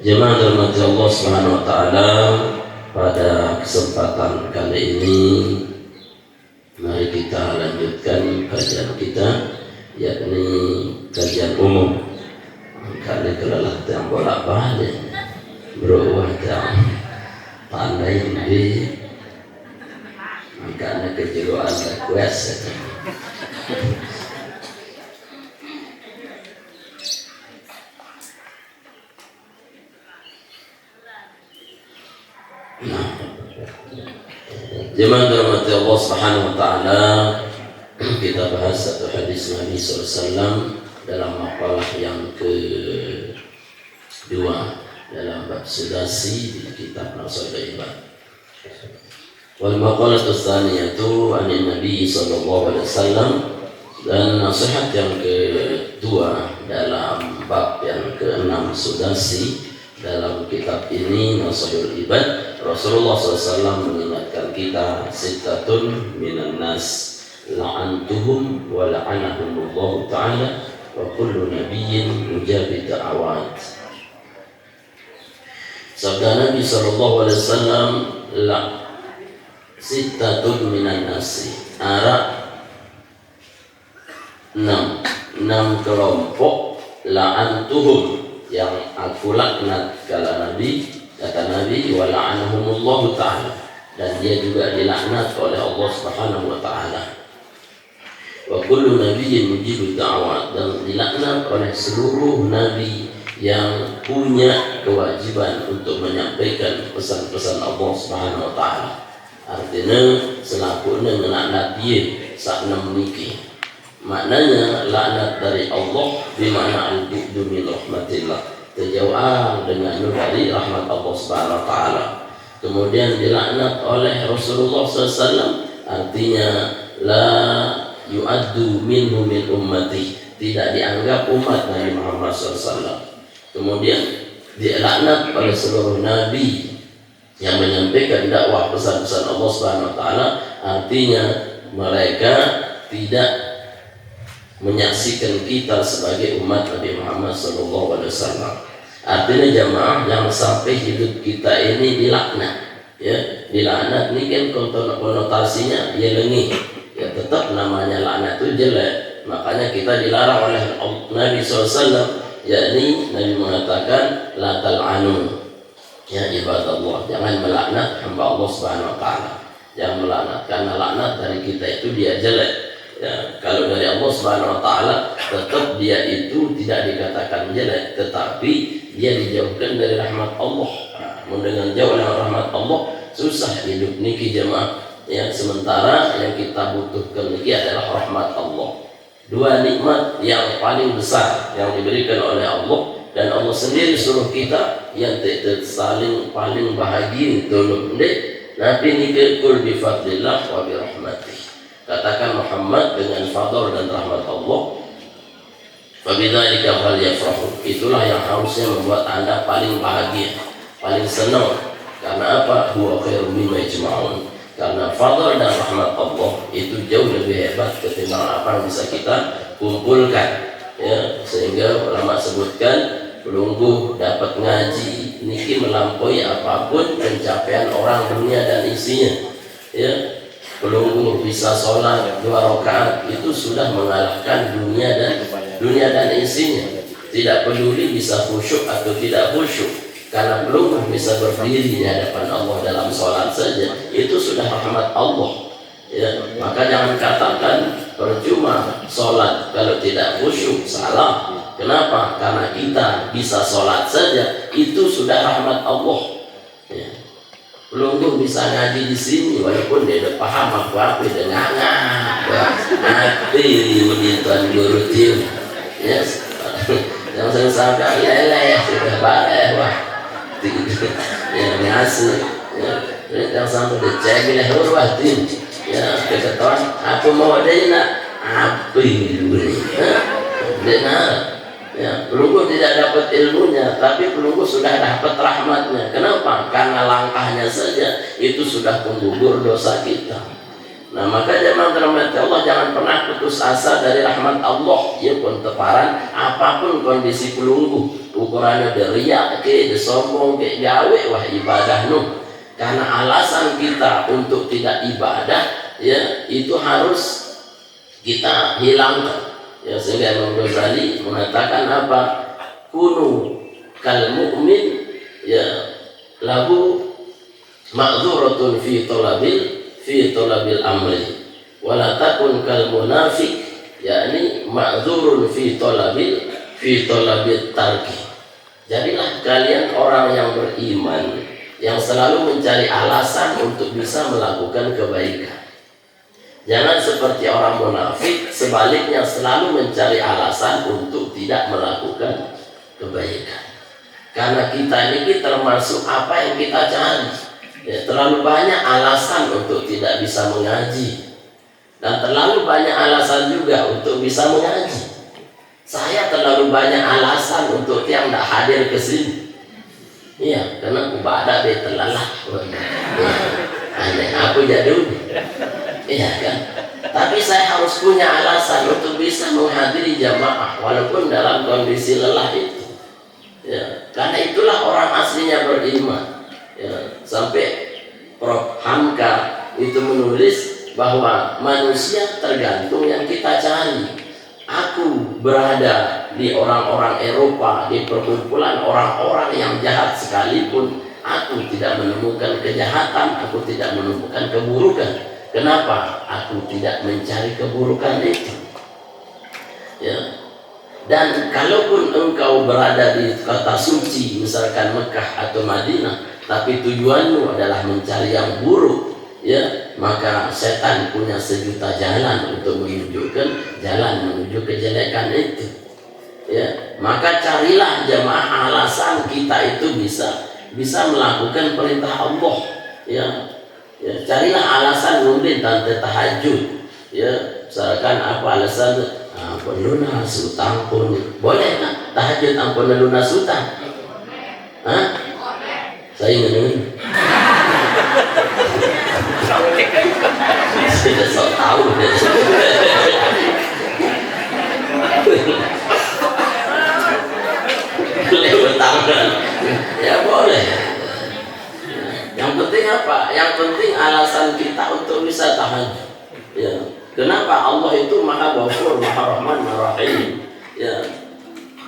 Jemaah dirahmati Allah Subhanahu wa taala, pada kesempatan kali ini mari kita lanjutkan kajian kita, yakni kajian umum. Kali kelalah yang bolak-balik berubah yang pandai di makanya kejeruan request. Jemaah dirahmati Allah Subhanahu wa taala, kita bahas satu hadis Nabi SAW dalam makalah yang kedua dalam bab sudasi di kitab Nasail Ibad. Wal maqalatu tsaniyatu an Nabi sallallahu alaihi wasallam, dan nasihat yang kedua dalam bab yang ke-6 sudasi dalam kitab ini Nasail Ibad. Rasulullah SAW mengingatkan kita, sittatun minan nas la'antuhum wa la'anahumullahu ta'ala wa kullu nabiyyin mujabi da'awat. Sabda Nabi SAW, sittatun minan nasi, ada enam kelompok la'antuhum yang aku laknat, kala Nabi, kata Nabi, wa la'anahumullahu ta'ala, dan dia juga dilaknat oleh Allah Subhanahu wa taala. Wa kullu nabiyyin mujibu da'wat, dan dilaknat oleh seluruh nabi yang punya kewajiban untuk menyampaikan pesan-pesan Allah Subhanahu wa taala. Artinya selakuna ngelaknat dia sakna meniki. Maknanya laknat dari Allah bimana al-bu'du min rahmatillah, terjauhan dengan dari rahmat Allah Subhanahu wa taala. Kemudian dilaknat oleh Rasulullah SAW, artinya la yu'addu minhu min ummati, tidak dianggap umat Nabi Muhammad SAW. Kemudian dilaknat oleh seluruh nabi yang menyampaikan dakwah pesan-pesan Allah Subhanahu wa taala, artinya mereka tidak menyaksikan kita sebagai umat Nabi Muhammad SAW. Artinya jamaah, yang sampai hidup kita ini dilaknat, ya, dilaknat ini kan konotasinya ya lengi, ya tetap namanya laknat itu jelek. Makanya kita dilarang oleh Nabi SAW, yakni Nabi mengatakan la tal'anu, ya ibadallah, jangan melaknat hamba Allah Subhanahu wa taala, jangan melaknat, karena laknat dari kita itu dia jelek. Ya, kalau dari Allah Subhanahu wa taala tetap dia itu tidak dikatakan jelek, tetapi dia dijauhkan dari rahmat Allah. Nah, dengan jauh dari rahmat Allah susah hidup niki jemaah. Ya, sementara yang kita butuhkan niki adalah rahmat Allah. Dua nikmat yang paling besar yang diberikan oleh Allah, dan Allah sendiri suruh kita yang saling paling bahagia tolong dek. Nabi niki kul bi fadlillah wa bi rahmatih. Katakan Muhammad, dengan fadl dan rahmat Allah, fabidzalika falyafrahu, itulah yang harusnya membuat Anda paling bahagia, paling senang. Karena apa? Huwa khairum mimma yajma'un, karena fadl dan rahmat Allah itu jauh lebih hebat ketimbang apa yang bisa kita kumpulkan. Ya, sehingga ulama sebutkan pelungguh dapat ngaji niki melampaui apapun pencapaian orang dunia dan isinya. Ya, pelungguh bisa sholat 2 rakaat itu sudah mengalahkan dunia dan isinya. Tidak peduli bisa khusyuk atau tidak khusyuk, karena pelungguh bisa berdiri di hadapan Allah dalam sholat saja, itu sudah rahmat Allah. Ya, maka jangan katakan percuma sholat kalau tidak khusyuk, salah. Kenapa? Karena kita bisa sholat saja, itu sudah rahmat Allah. Ya. Pelungguh bisa ngaji di sini walaupun dia udah paham apa dengan hati begitu guru tim. Yes. Yang saya sangka lele sudah balik wah. Ya ngasih. Ya, yang sampai dicek lah wah tim. Ya ketahuan apa mau dia nak api dulu ni. Dengar. Ya, pelungguh tidak dapat ilmunya, tapi pelungguh sudah dapat rahmatnya. Kenapa? Karena langkahnya saja itu sudah penggugur dosa kita. Nah, maka jemaah dirahmati Allah, jangan pernah putus asa dari rahmat Allah. Ya pun teparan apapun kondisi pelungguh, ukurannya udah riak ke, udah sombong ke, gawe wah ibadah nu. Karena alasan kita untuk tidak ibadah ya itu harus kita hilangkan. Ya sehingga Imam Ghazali mengatakan apa? Kunu kal mu'min ya lahu ma'dzuratun fi talabil amri wala takun kal munafiq yakni ma'dzurun fi talabil tarki. Jadilah kalian orang yang beriman yang selalu mencari alasan untuk bisa melakukan kebaikan. Jangan seperti orang munafik, sebaliknya selalu mencari alasan untuk tidak melakukan kebaikan. Karena kita ini termasuk apa yang kita cari. Ya, terlalu banyak alasan untuk tidak bisa mengaji. Dan terlalu banyak alasan juga untuk bisa mengaji. Saya terlalu banyak alasan untuk yang tidak hadir ke sini. Iya, karena aku badak dia terlalah. Aneh, aku jadul. Iya kan? Tapi saya harus punya alasan untuk bisa menghadiri jamaah walaupun dalam kondisi lelah itu. Ya, karena itulah orang aslinya beriman. Ya, sampai Prof. Hamka itu menulis bahwa manusia tergantung yang kita cari. Aku berada di orang-orang Eropa, di perkumpulan orang-orang yang jahat sekalipun, aku tidak menemukan kejahatan, aku tidak menemukan keburukan. Kenapa? Aku tidak mencari keburukan itu. Ya. Dan kalaupun engkau berada di kota suci, misalkan Mekah atau Madinah, tapi tujuanmu adalah mencari yang buruk, ya, maka setan punya sejuta jalan untuk menunjukkan jalan menuju kejelekan itu. Ya, maka carilah jamaah alasan kita itu bisa melakukan perintah Allah. Ya. Ya, carilah alasan mungkin tante tahajud. Ya, misalkan apa alasan? Ampun lunas utang pun boleh kan? Tahajud ampun lunas utang. Hah? Saya menunggu. Sudah so tahu deh. Lewat tangan. Ya boleh. Yang penting apa? Yang penting alasan kita untuk bisa tahajud. Ya. Kenapa Allah itu Maha Ghafur, Maha Rahman, Maha Rahim. Ya.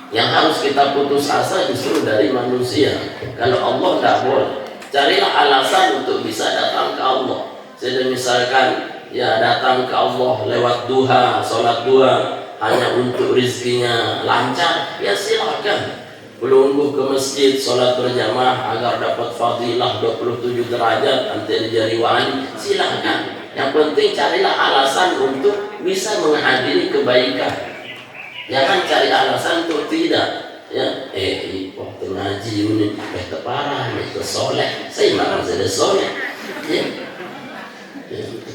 Yang harus kita putus asa justru dari manusia. Kalau Allah tidak boleh. Carilah alasan untuk bisa datang ke Allah. Jadi misalkan ya datang ke Allah lewat duha, sholat duha hanya untuk rizkinya lancar, ya silakan. Berlungguh ke masjid, sholat berjamaah agar dapat fadilah 27 derajat nanti jadi wali, silahkan. Yang penting carilah alasan untuk bisa menghadiri kebaikan. Jangan cari alasan untuk tidak. Ya, waktu ngaji ini parah, itu soleh. Saya makan saya soleh. Ya,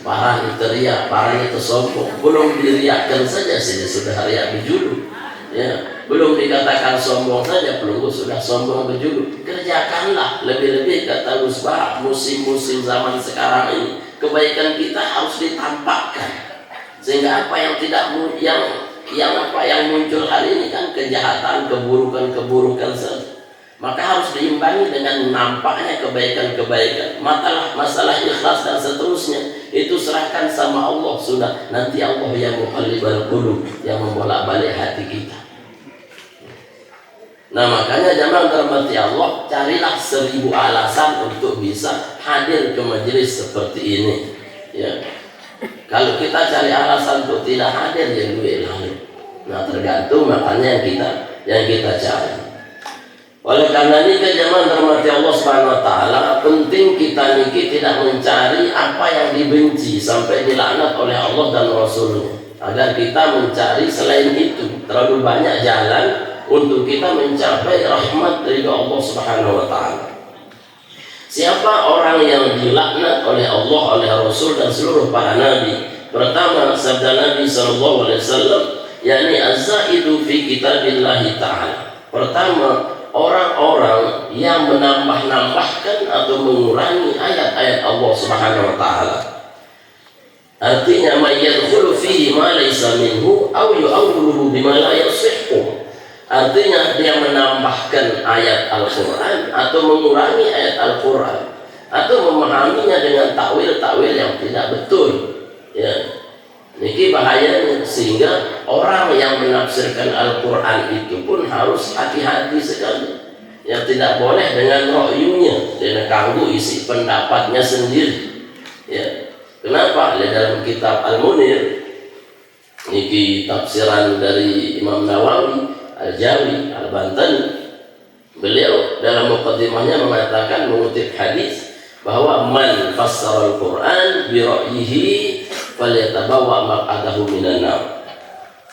parah itu riak, parah itu sombong. Belum diriakkan saja sudah riak berjulu. Ya, belum dikatakan sombong saja pelunggu sudah sombong berjulu. Kerjakanlah lebih-lebih kata Musbah musim-musim zaman sekarang ini kebaikan kita harus ditampakkan sehingga apa yang tidak yang muncul hari ini kan kejahatan, keburukan saja. Maka harus diimbangi dengan nampaknya kebaikan-kebaikan. Masalah ikhlas dan seterusnya itu serahkan sama Allah sudah. Nanti Allah yang muqallibal qulub, yang membolak-balik hati kita. Nah makanya jamaah terhormati Allah, carilah 1000 alasan untuk bisa hadir ke majelis seperti ini. Ya. Kalau kita cari alasan untuk tidak hadir, ya duit lalu. Nah tergantung makanya yang kita cari. Oleh karena ini jamaah terhormati Allah Subhanahu Wa Taala, penting kita niki tidak mencari apa yang dibenci sampai dilaknat oleh Allah dan Rasulnya. Agar kita mencari selain itu. Terlalu banyak jalan untuk kita mencapai rahmat dari Allah Subhanahu Wa Taala. Siapa orang yang dilaknat oleh Allah, oleh Rasul dan seluruh para nabi? Pertama sabda Nabi sallallahu alaihi wasallam, yakni az-zaidu fi kitabillah taala. Pertama, orang-orang yang menambah-nambahkan atau mengurangi ayat-ayat Allah Subhanahu wa taala. Artinya may yadkhulu fihi ma laysa minhu aw yu'awwiluhu bima la yasihhu. Artinya dia menambahkan ayat Al-Quran atau mengurangi ayat Al-Quran atau memahaminya dengan takwil-takwil yang tidak betul. Ya, ini bahayanya, sehingga orang yang menafsirkan Al-Quran itu pun harus hati-hati sekali. Yang tidak boleh dengan ro'yunya, dengan kanggu isi pendapatnya sendiri. Ya, kenapa? Lihat dalam kitab Al-Munir, ini tafsiran dari Imam Nawawi Al-Jawi Al-Bantani, beliau dalam muqaddimahnya mengatakan, mengutip hadis bahwa man fassara al-Quran bi ra'yihi falyatabawwa maq'adahu minan nar.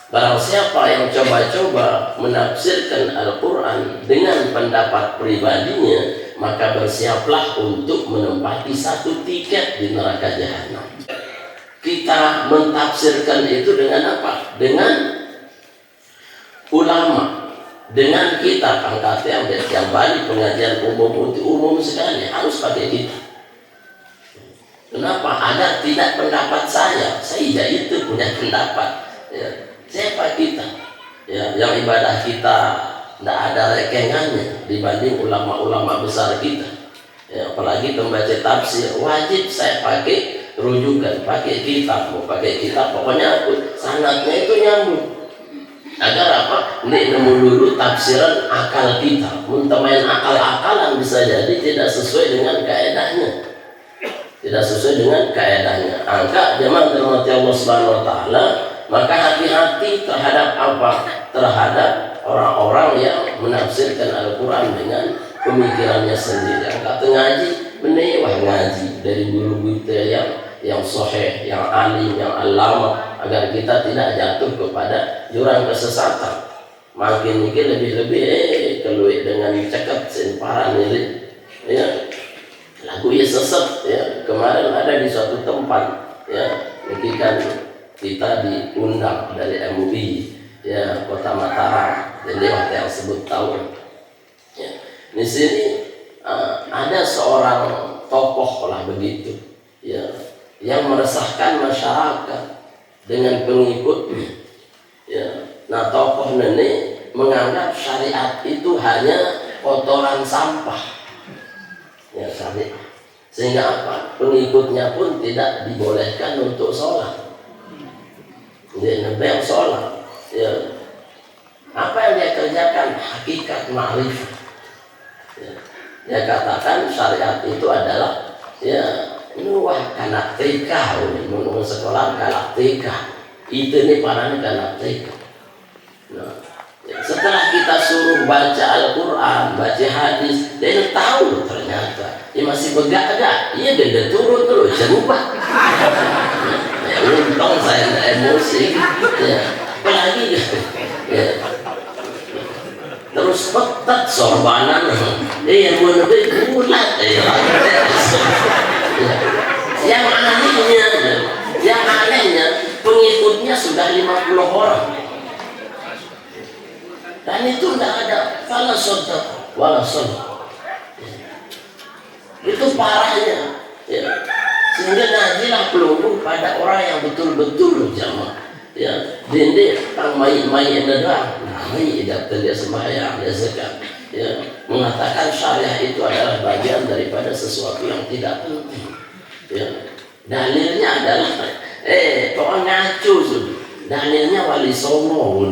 Barang siapa yang coba-coba menafsirkan Al-Quran dengan pendapat pribadinya, maka bersiaplah untuk menempati satu tiket di neraka jahanam. Kita mentafsirkan itu dengan apa? Dengan ulama, dengan kitab angkatnya yang balik pengajian umum itu umum sekali, harus pakai kitab. Kenapa? Agar tidak pendapat saya itu punya pendapat. Ya, siapa kita? Ya, yang ibadah kita tidak ada rekengannya dibanding ulama-ulama besar kita. Ya, apalagi membaca tafsir, wajib saya pakai rujukan, pakai kitab, mau pakai kitab, pokoknya sanadnya itu nyambung. Agar apa? Ini nemu dulu tafsiran akal kita. Main akal-akalan bisa jadi tidak sesuai dengan kaedahnya. Tidak sesuai dengan kaedahnya. Angka jemaah dirahmati Allah Subhanahu wa taala, maka hati-hati terhadap apa? Terhadap orang-orang yang menafsirkan Al-Qur'an dengan pemikirannya sendiri. Angka ngaji, menewah ngaji dari guru-guru yang sahih, yang alim, yang alama, agar kita tidak jatuh kepada jurang kesesatan. Makin ini lebih-lebih keluar dengan cekap semparan ini, ya lagu ya sesat. Ya, kemarin ada di suatu tempat, ya kan kita diundang dari MUI, ya Kota Mataram, jadi waktu yang sebut tahun. Ya, di sini ada seorang tokoh lah begitu, ya, yang meresahkan masyarakat dengan pengikutnya. Ya, nah tokoh ini menganggap syariat itu hanya kotoran sampah. Ya, syariat. Sehingga apa? Pengikutnya pun tidak dibolehkan untuk sholat. Dia nebeng sholat. Ya. Apa yang dia kerjakan? Hakikat ma'rifah. Ya. Dia katakan syariat itu adalah, ya, wah kanak TK, menurut sekolah kanak TK itu nih parahnya kanak TK. Nah, setelah kita suruh baca Al-Quran, baca hadis, dia tahu ternyata dia masih begak-gak, iya dia turun terus jerubah. Ya, untung saya tidak emosi, ya, apalagi ya, terus petat sorbanan, yang lebih bulat, yang anehnya pengikutnya sudah 50 orang, dan itu tidak ada fala sodaq wala sodaq. Itu parahnya, ya. Sehingga najilah pelunggung pada orang yang betul-betul jamaah, ya, dende tang mai doang, mai tidak dia sembahyang, dia zakat, ya, mengatakan syariah itu adalah bagian daripada sesuatu yang tidak penting. Ya, dalilnya adalah orang ngacu sudah. Dalilnya Wali Songo,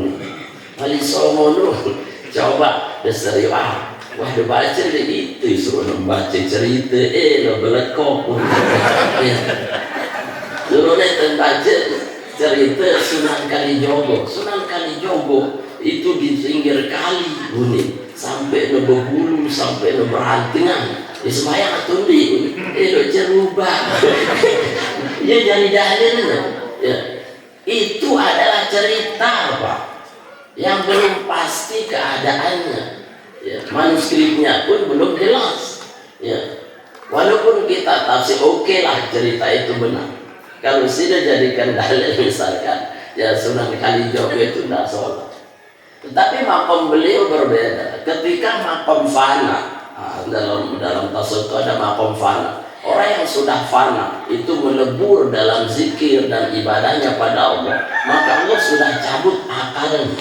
Wali Songo lu coba deseri wah dibaca itu suruh membaca cerita lo belekok. Suruh baca cerita Sunan Kalijogo. Sunan Kalijogo itu di pinggir kali bunyi sampai no Bengkulu, sampai no Berantingan. Ismaya atundi lo cerubah. Ya jadi dalilnya, ya, itu adalah cerita Pak yang belum pasti keadaannya, ya, manuskripnya pun belum jelas, ya, walaupun kita tafsir oke lah cerita itu benar, kalau sudah jadikan dalil misalkan ya Sunan Kalijogo itu tidak sholat, tetapi makom beliau berbeda. Ketika makom fana, dalam tasawuf ada makom fana. Orang yang sudah fana itu melebur dalam zikir dan ibadahnya pada Allah, maka Allah sudah cabut akalnya.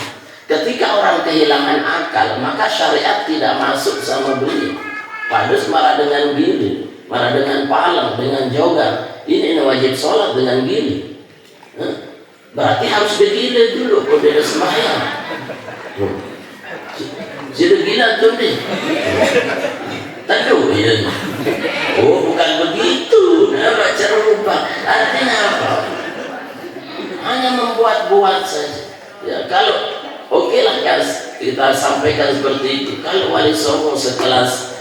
Ketika orang kehilangan akal, maka syariat tidak masuk sama beliau. Padus marah dengan gili, marah dengan palang, dengan jogan. Ini wajib sholat dengan gili. Berarti harus begila dulu kalau dia sembahyang. Sudah gila tuh nih. Tahu ya. Oh, bukan begitu. Nah, baca rupa. Artinya apa? Hanya membuat-buat saja. Ya, kalau oke lah kita sampaikan seperti itu. Kalau Wali Songo sekelas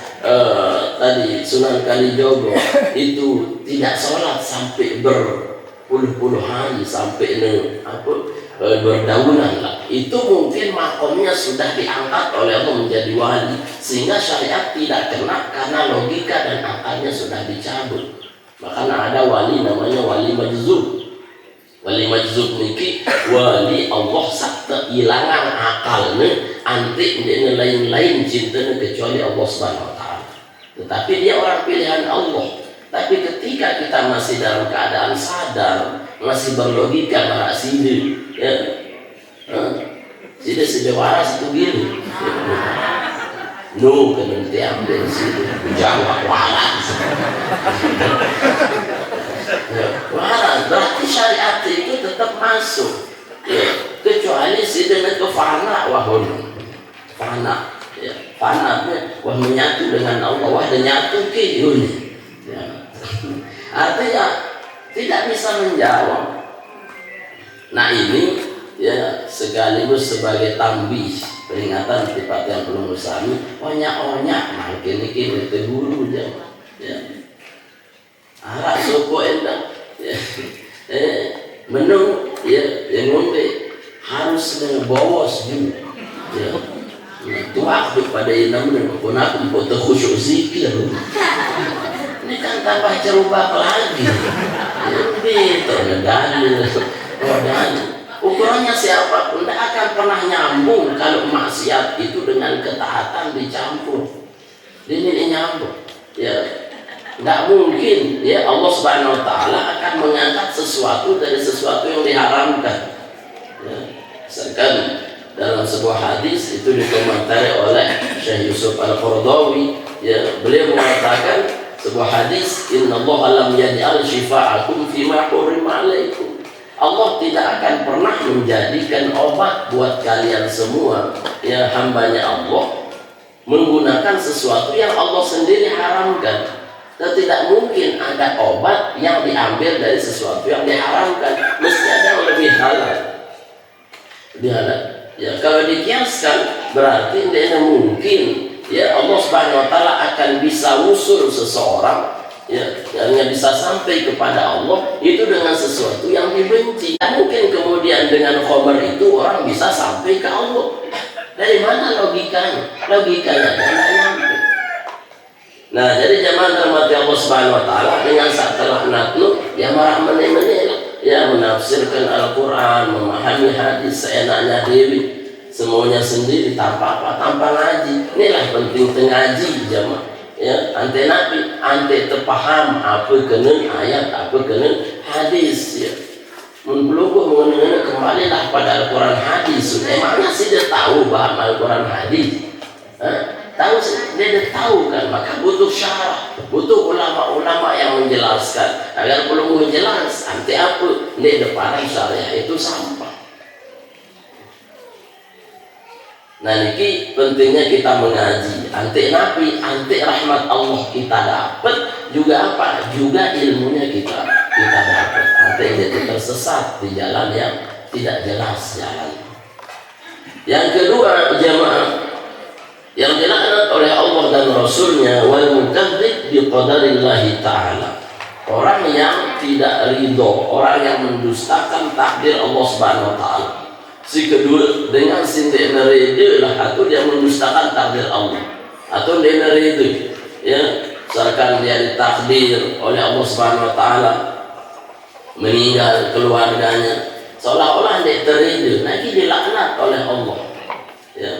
tadi Sunan Kalijogo itu tidak sholat sampai berpuluh-puluh hari, sampai berdaunan lah, itu mungkin makomnya sudah diangkat oleh Allah menjadi wali, sehingga syariat tidak kena karena logika dan akalnya sudah dicabut. Makanya ada wali namanya wali majzub. Wali majzub niki wali Allah sakta ilangan akalnya, antik dia lain-lain cintanya kecuali Allah Subhanahu wa taala. Tetapi dia orang pilihan Allah. Tapi ketika kita masih dalam keadaan sadar, masih berlogika, marah sini, ya, tidak sedewaras itu gini. No, kemudian ambil sini, jawab waras. Waras berarti syariat itu tetap masuk, ya, kecuali sidana kefana wahun, fana, ya, fana wah menyatu dengan Allah, wah menyatu ke yuni. Ya. Artinya tidak bisa menjawab. Nah ini ya sekaligus sebagai tambih peringatan tipat yang belum bersami onyak-onyak makin ini teguru ya. Arak soko endak ya. Menu ya yang ngombe harus ngebowos juga ya. Itu waktu pada yang namanya aku buat khusyuk zikir. Ini kan tambah cerubak lagi. Itu dalil. Ukurannya siapapun tidak akan pernah nyambung kalau maksiat itu dengan ketaatan dicampur. Ini nyambung. Ya, tidak mungkin. Ya Allah Subhanahu Wa Taala akan mengangkat sesuatu dari sesuatu yang diharamkan. Ya, misalkan dalam sebuah hadis itu dikomentari oleh Syekh Yusuf Al-Qaradawi. Ya, beliau mengatakan sebuah hadis, innallaha lam yaj'al syifa'akum fima hurrima 'alaikum. Allah tidak akan pernah menjadikan obat buat kalian semua, ya hambanya Allah, menggunakan sesuatu yang Allah sendiri haramkan. Dan tidak mungkin ada obat yang diambil dari sesuatu yang diharamkan. Mesti ada yang lebih halal. Ya, kalau dikiaskan berarti tidak mungkin. Ya Allah Subhanahu Wa Taala akan bisa usul seseorang, ya, hanya bisa sampai kepada Allah itu dengan sesuatu yang dibenci. Dan mungkin kemudian dengan khamar itu orang bisa sampai ke Allah. Dari mana logikanya? Logikanya tidak nyampe. Nah, jadi zaman termati Allah Subhanahu Wa Taala dengan saat telah natlu, ya marah meneh-meneh, ya menafsirkan Al-Quran, memahami hadis seenaknya dewi. Semuanya sendiri tanpa apa, tanpa ngaji. Inilah penting ngaji jamaah. Ya, ante nabi, ante terpaham apa kena ayat, apa kena hadis. Ya, belum mengenai kembalilah pada Al-Quran hadis. Emangnya sih dia tahu bahan Al-Quran hadis? Tahu sih, dia tahu kan. Maka butuh syarah, butuh ulama-ulama yang menjelaskan. Agar belum menjelas, ante apa? Ini depan syariah itu sampah. Nah ini pentingnya kita mengaji. Antik Nabi, antik rahmat Allah kita dapat. Juga apa? Juga ilmunya kita dapat. Antik jadi tersesat di jalan yang tidak jelas jalan. Yang kedua jamaah, yang dilaknat oleh Allah dan Rasulnya, wal mukadzib bi qadarillahi ta'ala. Orang yang tidak ridho, orang yang mendustakan takdir Allah Subhanahu Wa Taala. Si kedua dengan sindik nerede lah, atau dia mendustakan takdir Allah, atau dia nerede, ya, misalkan dia ditakdir oleh Allah Subhanahu Wa Taala meninggal keluarganya, seolah-olah dia teride, nanti dilaknat oleh Allah, ya,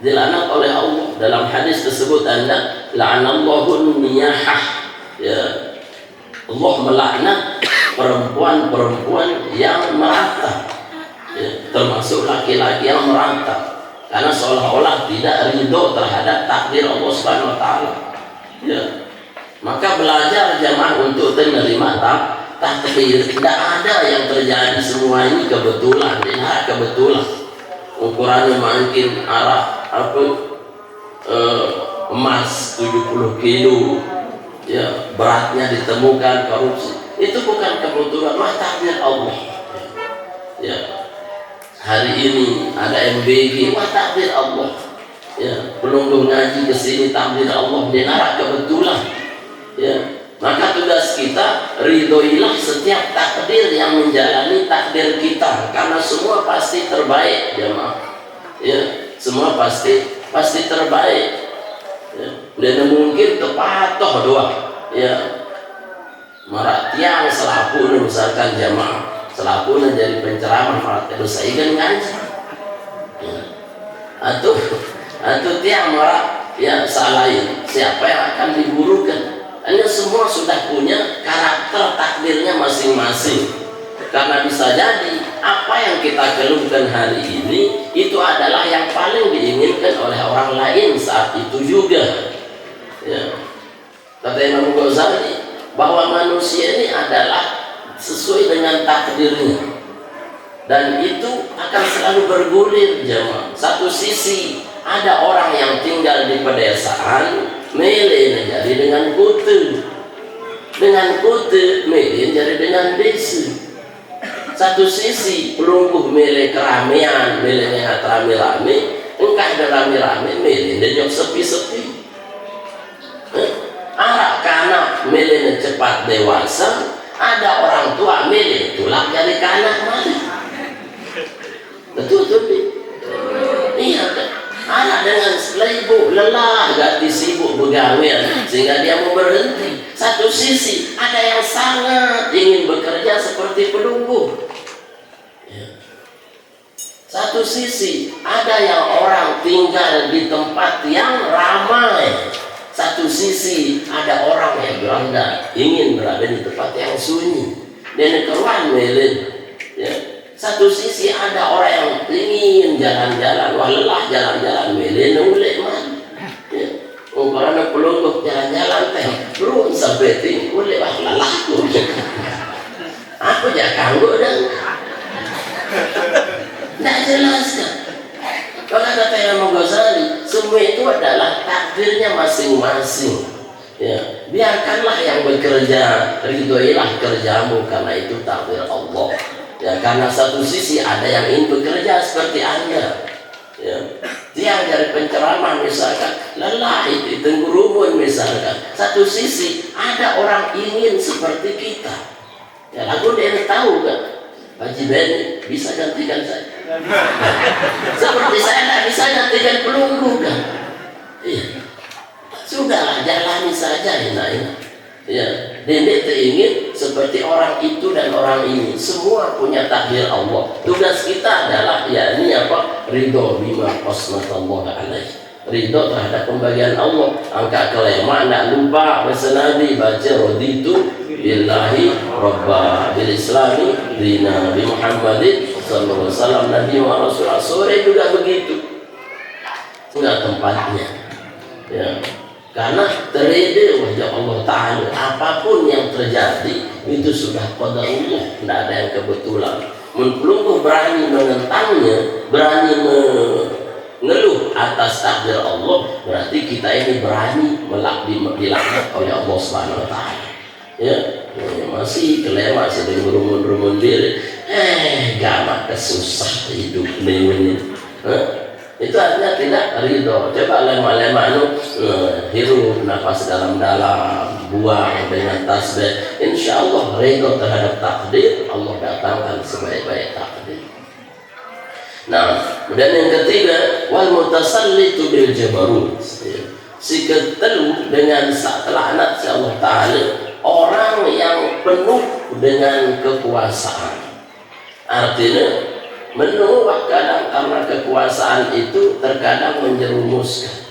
dilaknat oleh Allah. Dalam hadis tersebut anda la'anallahu niyahah, ya, Allah melaknat perempuan-perempuan yang merata. Ya, termasuk laki-laki yang merantau. karena seolah-olah tidak ridho terhadap takdir Allah Subhanahu wa taala. Ya. Maka belajar jamaah untuk menerima takdir. Tidak ada yang terjadi, semua ini kebetulan, ini kebetulan. Ukurannya mungkin emas 70 kilo, ya, beratnya ditemukan korupsi, itu bukan kebetulan, mah takdir Allah. Ya, hari ini ada MBG, wah takdir Allah. Ya, pelunggu ngaji kesini takdir Allah, dinara kebetulan. Ya, maka tugas kita ridhoilah setiap takdir yang menjalani takdir kita, karena semua pasti terbaik, jemaah. Ya, semua pasti terbaik. Ya, dan mungkin tepatoh doang. Ya, marak tiang selaku misalkan jamaah, selaku jadi penceramah marak terus saya kan ngaji. Ya. Atau tiang marak ya salahin, siapa yang akan diburukan? Hanya semua sudah punya karakter takdirnya masing-masing. Karena bisa jadi apa yang kita keluhkan hari ini itu adalah yang paling diinginkan oleh orang lain saat itu juga. Ya. Kata Imam Ghazali bahwa manusia ini adalah sesuai dengan takdirnya, dan itu akan selalu bergulir jemaah. Satu sisi ada orang yang tinggal di pedesaan, mele jadi dengan kute mele jadi dengan desa. Satu sisi pelungguh mele keramaian, mele ngehat rame-rame, engkau ada rame-rame, mele jauh sepi-sepi. Arak kanak mele cepat dewasa, ada orang tua mele tulak jadi kanak mana? Betul. Iya kan? Anak dengan ibu lelah, ganti sibuk begawian sehingga dia mau berhenti. Satu sisi ada yang sangat ingin bekerja seperti pelungguh. Ya. Satu sisi ada yang orang tinggal di tempat yang ramai. Satu sisi ada orang yang beranda ingin berada di tempat yang sunyi. Dan keluar melin. Ya. Satu sisi ada orang yang ingin jalan-jalan, wah lelah jalan-jalan, melin ulek man. Ya. Karena pelungguh jalan-jalan teh, belum sampai ting ulek wah lelah tuh. Aku jangan kanggo dan tidak jelas kan. Kalau kata Imam Ghazali, semua itu adalah takdirnya masing-masing. Ya, biarkanlah yang bekerja, ridhoilah kerjamu karena itu takdir Allah. Ya, karena satu sisi ada yang ingin bekerja seperti Anda. Ya, tiang dari penceramah misalkan, lelah itu tenggurumun misalkan. Satu sisi ada orang ingin seperti kita. Ya, lagu dia tahu kan? Haji Beni bisa gantikan saya. Seperti saya tidak bisa gantikan pelungguh kan? Iya. Sudahlah, jalani saja ini. Ya, Dede ingin seperti orang itu dan orang ini. Semua punya takdir Allah. Tugas kita adalah yakni apa? Ridho bima qasmatallahu alaihi. Ridho terhadap pembagian Allah. Angka kelima tidak lupa Nabi baca raditu billahi rabba bil islami dina bi Muhammadin sallallahu alaihi wasallam nabi wa rasul. Sore juga begitu. Enggak tempatnya. Ya. Karena teride wajah Allah Ta'ala, apapun yang terjadi itu sudah qadarullah, tidak ada yang kebetulan. Pelungguh berani menentangnya, berani mengeluh atas takdir Allah, berarti kita ini berani dilaknat oleh Allah Subhanahu wa Ta'ala. Ya, masih kelewat sedang berumun-rumun diri, gamak kesusah hidup ini. Itu artinya tidak ridho. Coba lema-lema hirup nafas dalam-dalam, buang dengan tasbih, insya Allah ridho terhadap takdir. Allah datangkan sebaik-baik takdir. Nah, dan yang ketiga, wal mutasallitu bil jabarut, si ketelu dengan laknat si Allah Ta'ala, orang yang penuh dengan kekuasaan. Artinya menolak kadang karena kekuasaan itu terkadang menjerumuskan.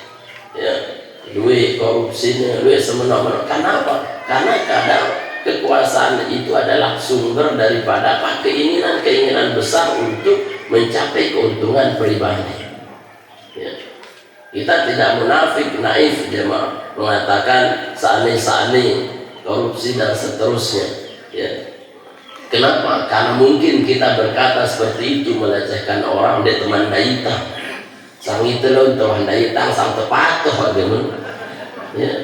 Ya, duit korupsinya, duit semena-mena. Kenapa? Karena kadang kekuasaan itu adalah sumber daripada keinginan besar untuk mencapai keuntungan pribadi. Kita tidak munafik, naif jemaah mengatakan sa'ani, korupsi dan seterusnya. Ya. Kenapa? Karena mungkin kita berkata seperti itu melecehkan orang di teman daita. Sang itu loh teman daita sang tepatuh bagaimana? Ya.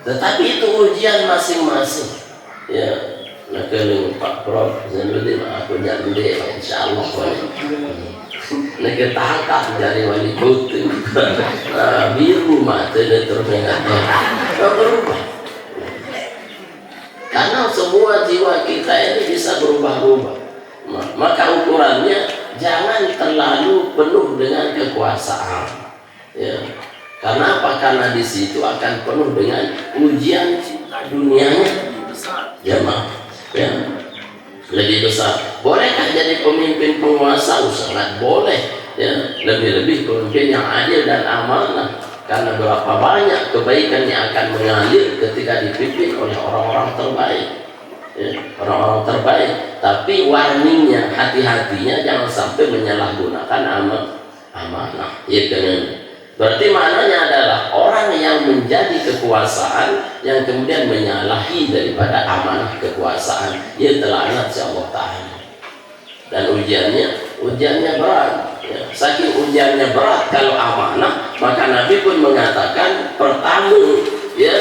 Tetapi itu ujian masing-masing. Ya. Nah kalau Pak Prof Zainuddin aku jangan deh, insyaallah boleh. Nah kita tangkap dari wali putih, biru mata dan terus berubah. Karena semua jiwa kita ini bisa berubah-ubah. Maka ukurannya jangan terlalu penuh dengan kekuasaan. Ya. Karena apa? Karena di situ akan penuh dengan ujian cinta dunianya jemaah. Ya, lebih besar. Bolehkah jadi pemimpin penguasa? Sangat boleh. Ya, lebih-lebih pemimpin yang adil dan amanah. Karena berapa banyak kebaikan yang akan mengalir ketika dipimpin oleh orang-orang terbaik. Ya, orang-orang terbaik. Tapi warningnya, hati-hatinya jangan sampai menyalahgunakan amanah. Ya, kan? Berarti maknanya adalah orang yang menjadi kekuasaan yang kemudian menyalahi daripada amanah kekuasaan, ia terlaknat si Allah Ta'ala. Dan ujiannya berat. Ya. Saking ujiannya berat kalau amanah, maka Nabi pun mengatakan pertama ya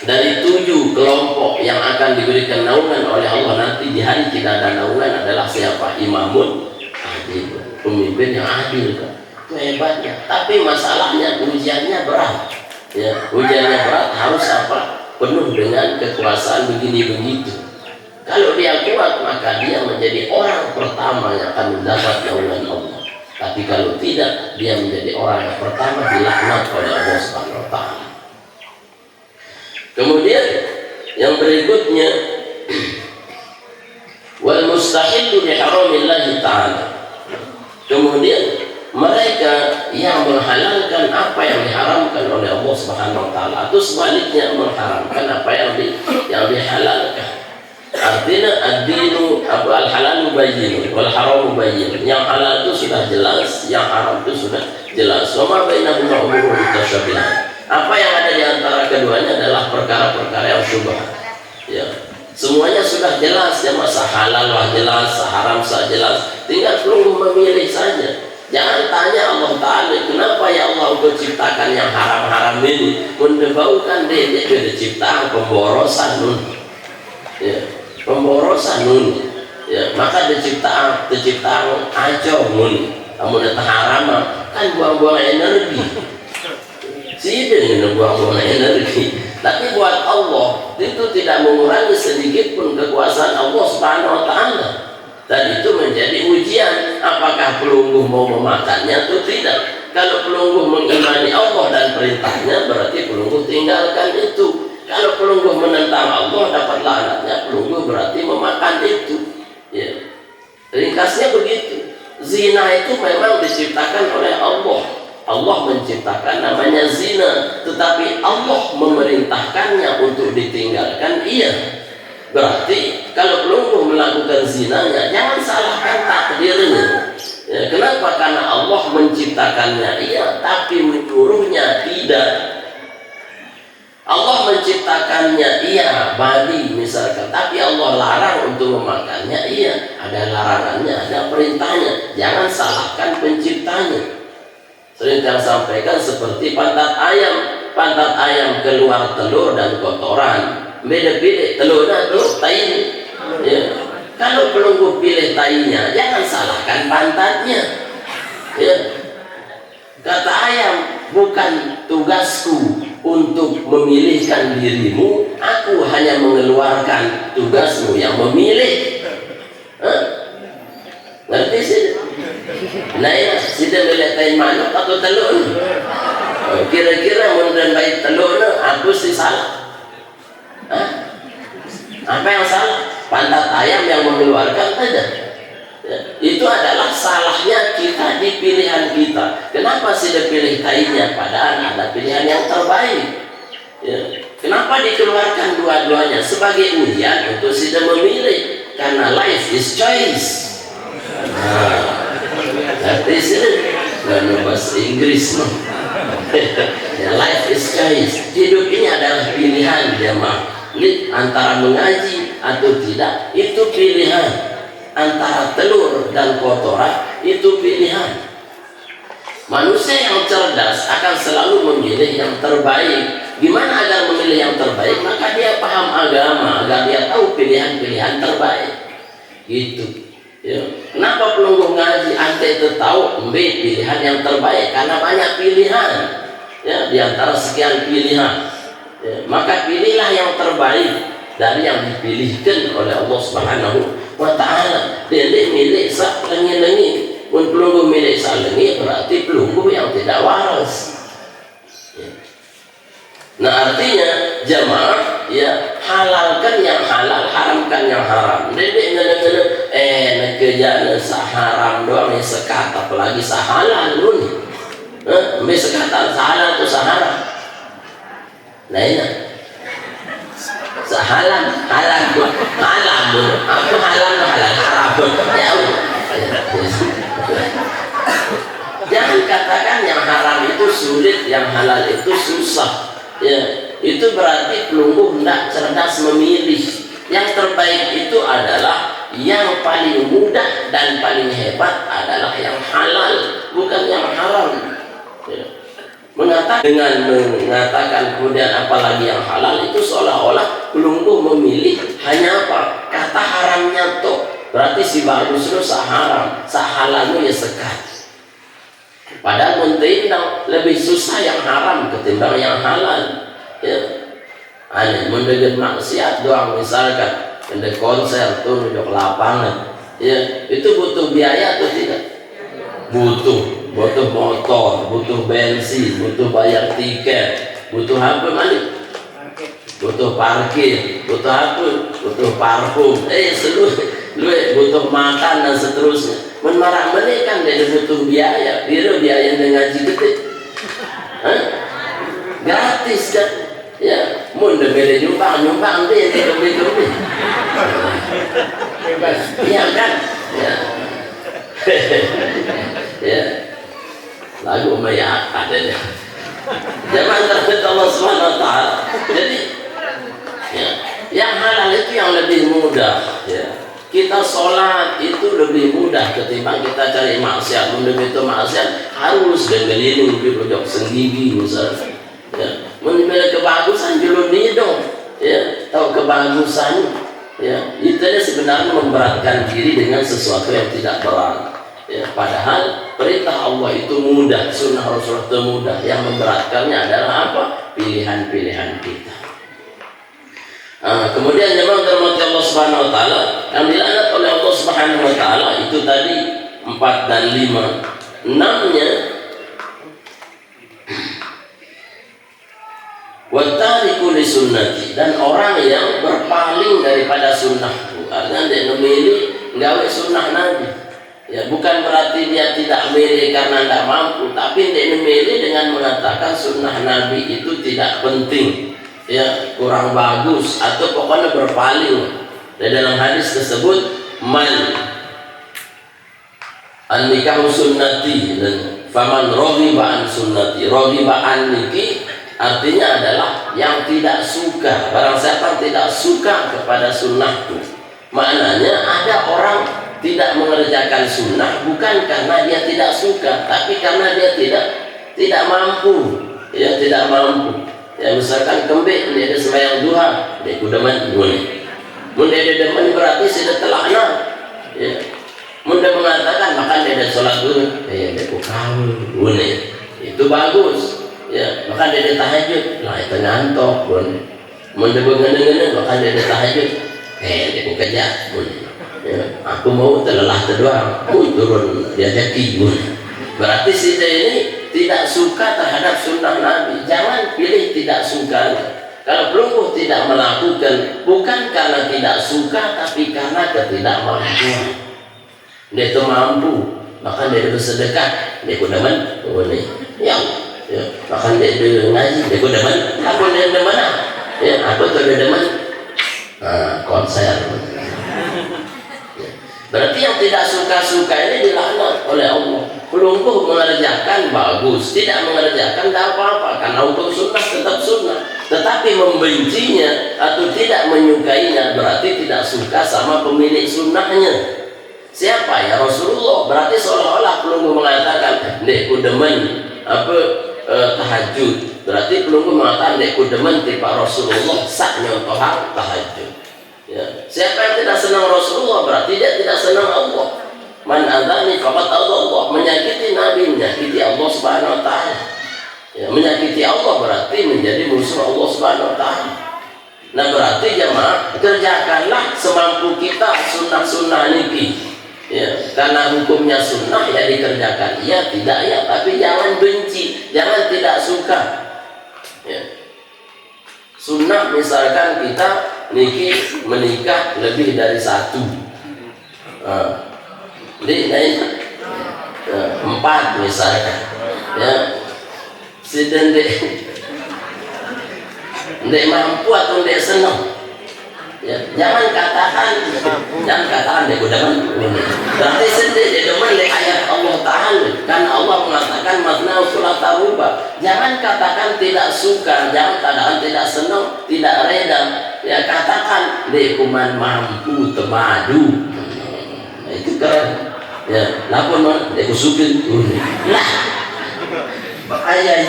dari 7 kelompok yang akan diberikan naungan oleh Allah nanti di hari tidak ada naungan adalah siapa? Imamun adil, pemimpin yang adil kan. Itu hebatnya. Tapi masalahnya ujiannya berat. Ya, ujiannya berat harus apa? Penuh dengan kekuasaan begini begitu. Kalau dia kuat maka dia menjadi orang pertama yang akan mendapat naungan Allah. Tapi kalau tidak, dia menjadi orang yang pertama dilaknat oleh Allah Subhanahu wa Ta'ala. Kemudian yang berikutnya wal mustahillu li haramillahi ta'ala. Kemudian mereka yang menghalalkan apa yang diharamkan oleh Allah Subhanahu wa Ta'ala atau sebaliknya mengharamkan apa yang dihalalkan. Artinya ad-dinu al-halalu bayyin wal haramu bayyin. Yang halal itu sudah jelas, yang haram itu sudah jelas. Wa ma bainahuma umurun mutasyabihat. Apa yang ada di antara keduanya adalah perkara-perkara yang syubhat. Ya. Semuanya sudah jelas, ya masa halal lah jelas, haram sah jelas. Tinggal perlu memilih saja. Jangan tanya Allah Ta'ala, kenapa ya Allah engkau ciptakan yang haram-haram ini? Mendebaukan dia ciptaan pemborosan nun. Ya, pemborosan nun. Ya, maka diciptaan aja nun. Namun itu haram kan buang-buang energi. Sidang buang-buang energi. Tapi buat Allah itu tidak mengurangi sedikit pun kekuasaan Allah Subhanahu wa Ta'ala. Dan itu menjadi ujian, apakah pelungguh mau memakannya atau tidak. Kalau pelungguh mengimani Allah dan perintahnya, berarti pelungguh tinggalkan itu. Kalau pelungguh menentang Allah, dapat laknatnya, pelungguh berarti memakan itu. Ya. Ringkasnya begitu. Zina itu memang diciptakan oleh Allah. Allah menciptakan namanya zina, tetapi Allah memerintahkannya untuk ditinggalkan. Iya. Berarti kalau pelungguh melakukan zinanya, jangan salahkan takdirnya. Ya, kenapa? Karena Allah menciptakannya iya, tapi menyuruhnya tidak. Allah menciptakannya iya, babi misalkan, tapi Allah larang untuk memakannya iya. Ada larangannya, ada perintahnya. Jangan salahkan penciptanya. Sering saya sampaikan seperti pantat ayam. Pantat ayam keluar telur dan kotoran. Beda-beda telurnya tuh tai. Ya. Kalau pelungguh pilih tainya, jangan salahkan pantatnya. Ya. Kata ayam, bukan tugasku untuk memilihkan dirimu, aku hanya mengeluarkan tugasmu yang memilih. Ngerti sih? Nah ya, sudah melihat tai manuk atau telur. Kira-kira menurut baik telur, aku sih salah. Apa yang salah? Pantat ayam yang mengeluarkan saja. Ya, itu adalah salahnya kita di pilihan kita. Kenapa sih dipilih tainya? Padahal ada pilihan yang terbaik. Ya. Kenapa dikeluarkan dua-duanya? Sebagai ujian untuk sudah memilih. Karena life is choice. Nah, arti sini bahasa Inggris Ya, life is choice. Hidup ini adalah pilihan jemaah. Antara mengaji atau tidak itu pilihan. Antara telur dan kotoran itu pilihan. Manusia yang cerdas akan selalu memilih yang terbaik. Gimana agar memilih yang terbaik? Maka dia paham agama, agar dia tahu pilihan-pilihan terbaik. Gitu. Ya. Kenapa pelungguh ngaji ante itu tahu pilihan yang terbaik? Karena banyak pilihan. Ya, di antara sekian pilihan. Ya, maka pilihlah yang terbaik dari yang dipilihkan oleh Allah Subhanahu wa ta'ala. Dia milik sak lengi-lengi. Pun pelungguh milik sak lengi berarti pelungguh yang tidak waras. Ya. Nah, artinya jemaah, ya, halalkan yang halal, haramkan yang haram. Dedek kerjaan seharam doang, sekat apalagi sehalal lu nih. Sekatan sehalal atau seharam? Nah ini sehalal, halal pun halal pun aku halal haram pun ya. Jangan katakan yang haram itu sulit, yang halal itu susah. Ya, itu berarti pelungguh tidak cerdas memilih. Yang terbaik itu adalah yang paling mudah dan paling hebat adalah yang halal, bukan yang haram. Ya. Dengan mengatakan kemudian apalagi yang halal itu seolah-olah pelungguh memilih hanya apa? Kata haramnya toh. Berarti si bagus itu saharam, sahalalnya ya sekat. Padahal mungkin lebih susah yang haram ketimbang yang halal. Ya. Aneh mendengar maksiat doang, misalkan mendengar konser tuh duduk lapangan. Ya, itu butuh biaya atau tidak? Butuh motor, butuh bensin, butuh bayar tiket, butuh apa malik? Butuh parkir, butuh apa? Butuh parfum, butuh makan dan seterusnya. Menmarah kan dia butuh biaya, biaya dengan ngaji gede, gratis kan? Ya, mun debele nyumbang dia kembali. Iya kan? Ya. Ya. Lagu Maya ada dia. Jangan terhadap Allah Subhanahu wa taala. Jadi ya, yang halal itu yang lebih mudah, ya. Kita sholat itu lebih mudah ketimbang kita cari maksiat. Menurut itu maksiat harus dengerin di pojok senggigi misalnya. Ya, menilai kebagusan julun dong, ya, tahu kebagusan, ya, itu sebenarnya memberatkan diri dengan sesuatu yang tidak berat. Ya, padahal perintah Allah itu mudah, sunnah Rasulullah itu mudah. Yang memberatkannya adalah apa? Pilihan-pilihan kita. Kemudian jemaah dirahmati Allah Subhanahu wa taala, yang dilaknat oleh Allah Subhanahu wa taala itu tadi 4 dan 5. 6-nya watariku li sunnati, dan orang yang berpaling daripada sunnahku. Artinya dia memilih gawe sunnah Nabi. Ya, bukan berarti dia tidak milih karena tidak mampu, tapi dia memilih dengan mengatakan sunnah Nabi itu tidak penting, ya, kurang bagus, atau pokoknya berpaling. Dan dalam hadis tersebut man an-nikahu sunnati dan faman raghiba an sunnati, raghiba an niki artinya adalah yang tidak suka. Barang siapa tidak suka kepada sunnahku, maknanya ada orang tidak mengerjakan sunnah bukan karena dia tidak suka, tapi karena dia tidak mampu. Ya, tidak mampu. Ya, misalkan kembali dia ada sembahyang duha, dia kudaman boleh. Mun dia demen berarti sudah telakna. Ya. Mun dia mengatakan makan dia ada sholat dulu, ya dia kawin boleh. Itu bagus. Ya, maka dia tahajud, lah itu ngantok pun. Mun dia ngene-ngene maka dia tahajud. Dia kerja pun. Ya, aku mau terlelah terdoang, turun dia jaki pun. Berarti si dia ini tidak suka terhadap sunnah Nabi. Jangan pilih tidak suka. Kalau pelungguh tidak melakukan bukan karena tidak suka, tapi karena ketidakmampuan. Dia itu mampu, maka dia bersedekah, dia kudaman, boleh. Ya, bahkan dia ngaji, dia kudaman, aku dia demen, ya, aku tuh dia demen, konser. Berarti yang tidak suka-suka ini dilaknat oleh Allah. pelungguh mengerjakan bagus, tidak mengerjakan tidak apa-apa, karena untuk sunnah tetap sunnah. Tetapi membencinya atau tidak menyukainya berarti tidak suka sama pemilik sunnahnya. Siapa? Ya Rasulullah. Berarti seolah-olah pelungguh mengatakan dek ku demen tahajud. Berarti pelungguh mengatakan dek ku demen tipa Rasulullah sak nyontohan tahajud. Ya. Siapa yang tidak senang Rasulullah berarti dia tidak senang Allah. Man adzani faqad Allah, menyakiti Nabi, menyakiti Allah Subhanahu wa taala. Ya, menyakiti Allah berarti menjadi musuh Allah Subhanahu wa taala. Nah, berarti jemaah kerjakanlah semampu kita sunnah-sunnah niki. Ya, karena hukumnya sunnah ya dikerjakan. Iya, tidak ya, tapi jangan benci, jangan tidak suka. Ya. Sunnah misalkan kita niki menikah lebih dari satu. Empat misalkan, ya, si dendek mampu atau dendek senang, ya, jangan katakan dek udah ini. Berarti sendiri dia demen dek ayat Allah Taala, karena Allah mengatakan matna sulat rubah. Jangan katakan tidak suka, jangan katakan tidak senang, tidak reda. Ya katakan dek kuman mampu temadu. Nah, itu keren. Ya, lapor non, dia kusukin. Lah, ayat.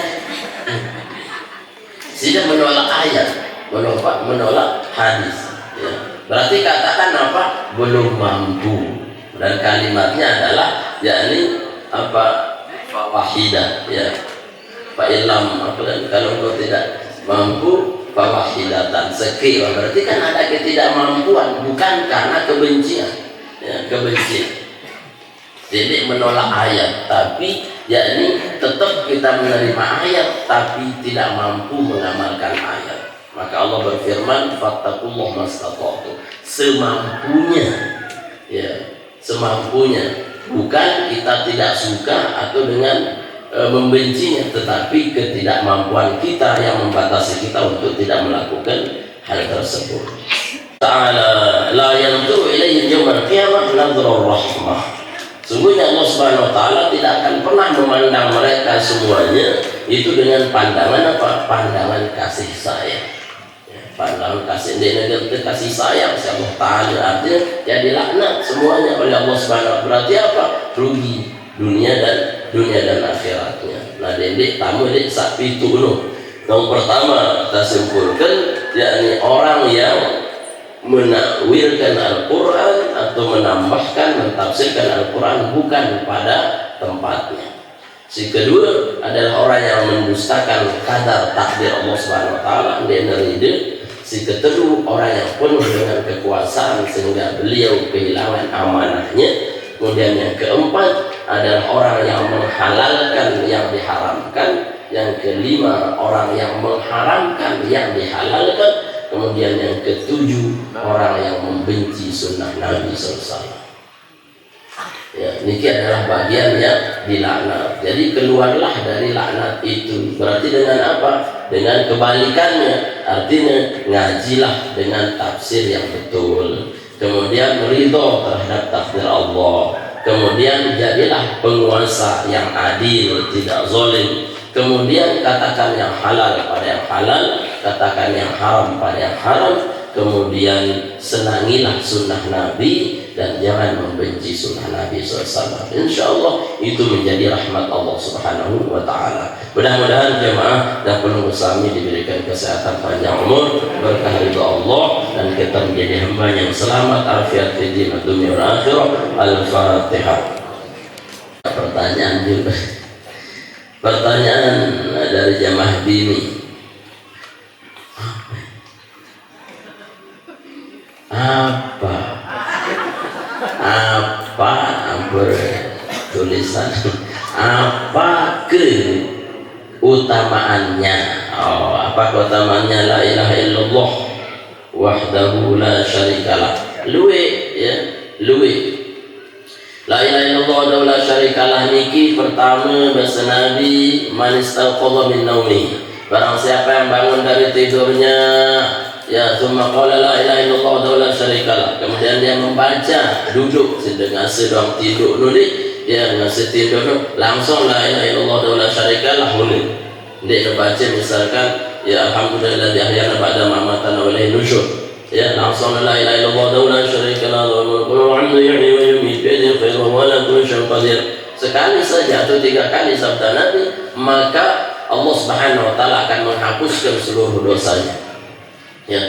Tidak menolak ayat, menolak hadis. Ya. Berarti katakan apa? Belum mampu. Dan kalimatnya adalah, yakni apa? Fawahidah. Ya, Pak Ilham. Kalau kau tidak mampu, fawahidatan sekir. Berarti kan ada ketidakmampuan, bukan karena kebencian. Ya, kebencian. Jadi menolak ayat, tapi yakni tetap kita menerima ayat, tapi tidak mampu mengamalkan ayat. Maka Allah berfirman, fattakullah mastata'tu, semampunya, ya, semampunya. Bukan kita tidak suka atau dengan membencinya, tetapi ketidakmampuan kita yang membatasi kita untuk tidak melakukan hal tersebut. Ta'ala la yanzuru ilaihim yawmal qiyamah nadhra rahmah. Sungguhnya Allah Subhanahu wa taala tidak akan pernah memandang mereka semuanya itu dengan pandangan apa? Pandangan kasih sayang. Ya, pandangan kasih kasih sayang Allah Taala artinya ya dilaknat semuanya oleh Allah Subhanahu wa taala. Berarti apa? Rugi dunia dan akhiratnya. Nah, dendek tamu dek sapi itu yang pertama kita simpulkan yakni orang yang menakwilkan Al-Quran atau menambahkan, mentafsirkan Al-Quran bukan pada tempatnya. Si kedua adalah orang yang mendustakan kadar takdir Allah Subhanahu wa taala, dia neride. Si ketiga orang yang penuh dengan kekuasaan sehingga beliau kehilangan amanahnya. Kemudian yang keempat adalah orang yang menghalalkan yang diharamkan. Yang kelima orang yang mengharamkan yang dihalalkan. Kemudian yang ketujuh orang yang membenci sunnah Nabi SAW. Ya, ini adalah bagian yang dilaknat. Jadi keluarlah dari laknat itu. Berarti dengan apa? Dengan kebalikannya. Artinya ngajilah dengan tafsir yang betul. Kemudian ridho terhadap takdir Allah. Kemudian jadilah penguasa yang adil, tidak zalim. Kemudian katakan yang halal pada yang halal, katakan yang haram pada yang haram. Kemudian senangilah sunnah Nabi dan jangan membenci sunnah Nabi SAW. Insya Allah itu menjadi rahmat Allah Subhanahu wa taala. Mudah-mudahan jemaah dan penuh kami diberikan kesehatan panjang umur, berkah ridha Allah, dan kita menjadi hamba yang selamat, afiat fi din dunia wal akhirah. Al-Fatihah. Pertanyaan juga. Pertanyaan dari jamaah dini. Apa tulisan apa keutamaannya? Apa keutamaannya la ilaha illallah wahdahu la syarikalah? Luwe la ilaha illallah wahdahu la syarikalah niki pertama bahasa Nabi, man istaqalla min naumi, barang siapa yang bangun dari tidurnya, ya summa qala la ilaha illallah wahdahu la syarikalah, kemudian dia membaca duduk sedang sedang tidur nuli, ya ngasih tidur langsung la ilaha illallah wa la syarikalah hunin dia baca misalkan ya alhamdulillah di ahyana ba'da ma'matana wa ilaihi nusyur ya langsung la ilaha illallah wa la syarikalah lahul mulku wa hamdu yuhyi wa yumiitu bi yadihi khairu wa la kulli syai'in qadir. Sekali saja atau 3 kali sabda Nabi, maka Allah Subhanahu wa taala akan menghapuskan seluruh dosanya. Ya.